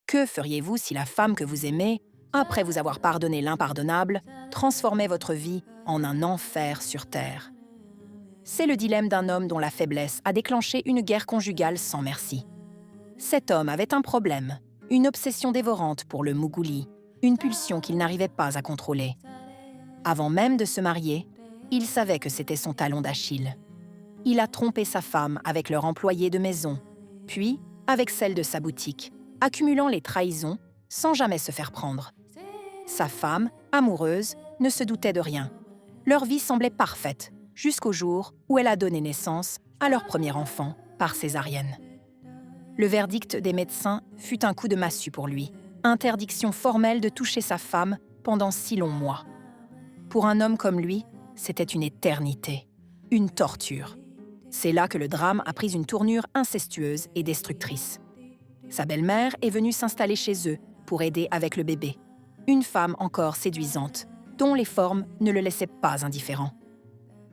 Que feriez-vous si la femme que vous aimez, après vous avoir pardonné l'impardonnable, transformait votre vie en un enfer sur terre? C'est le dilemme d'un homme dont la faiblesse a déclenché une guerre conjugale sans merci. Cet homme avait un problème, une obsession dévorante pour le mougouli, une pulsion qu'il n'arrivait pas à contrôler. Avant même de se marier, il savait que c'était son talon d'Achille. Il a trompé sa femme avec leur employé de maison, puis avec celle de sa boutique, accumulant les trahisons sans jamais se faire prendre. Sa femme, amoureuse, ne se doutait de rien. Leur vie semblait parfaite, jusqu'au jour où elle a donné naissance à leur premier enfant par césarienne. Le verdict des médecins fut un coup de massue pour lui. Interdiction formelle de toucher sa femme pendant 6 longs mois. Pour un homme comme lui, c'était une éternité, une torture. C'est là que le drame a pris une tournure incestueuse et destructrice. Sa belle-mère est venue s'installer chez eux pour aider avec le bébé. Une femme encore séduisante, dont les formes ne le laissaient pas indifférent.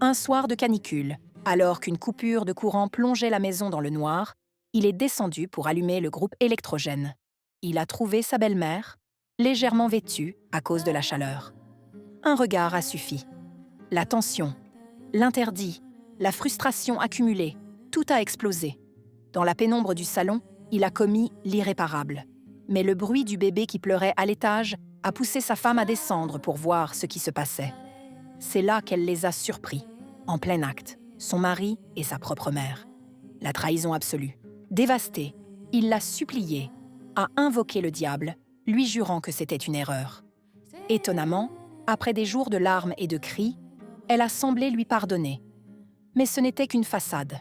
Un soir de canicule, alors qu'une coupure de courant plongeait la maison dans le noir, il est descendu pour allumer le groupe électrogène. Il a trouvé sa belle-mère, légèrement vêtue à cause de la chaleur. Un regard a suffi. La tension, l'interdit, la frustration accumulée, tout a explosé. Dans la pénombre du salon, il a commis l'irréparable. Mais le bruit du bébé qui pleurait à l'étage a poussé sa femme à descendre pour voir ce qui se passait. C'est là qu'elle les a surpris, en plein acte, son mari et sa propre mère. La trahison absolue. Dévasté, il l'a supplié, a invoqué le diable, lui jurant que c'était une erreur. Étonnamment, après des jours de larmes et de cris, elle a semblé lui pardonner. Mais ce n'était qu'une façade.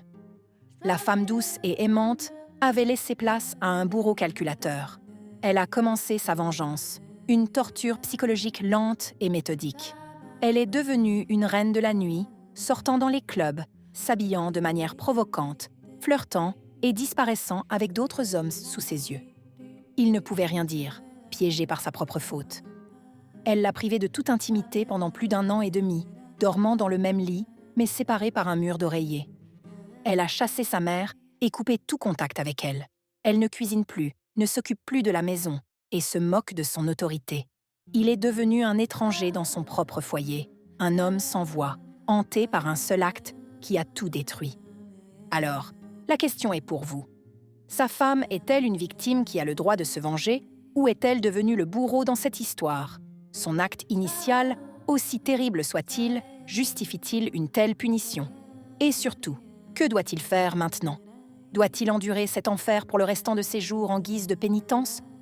La femme douce et aimante avait laissé place à un bourreau calculateur. Elle a commencé sa vengeance, une torture psychologique lente et méthodique. Elle est devenue une reine de la nuit, sortant dans les clubs, s'habillant de manière provocante, flirtant et disparaissant avec d'autres hommes sous ses yeux. Il ne pouvait rien dire, piégé par sa propre faute. Elle l'a privé de toute intimité pendant plus d'1 an et demi, dormant dans le même lit, mais séparés par un mur d'oreiller. Elle a chassé sa mère et coupé tout contact avec elle. Elle ne cuisine plus, ne s'occupe plus de la maison et se moque de son autorité. Il est devenu un étranger dans son propre foyer, un homme sans voix, hanté par un seul acte qui a tout détruit. Alors, la question est pour vous. Sa femme est-elle une victime qui a le droit de se venger ou est-elle devenue le bourreau dans cette histoire? Son acte initial, aussi terrible soit-il, justifie-t-il une telle punition? Et surtout, que doit-il faire maintenant? Doit-il endurer cet enfer pour le restant de ses jours en guise de pénitence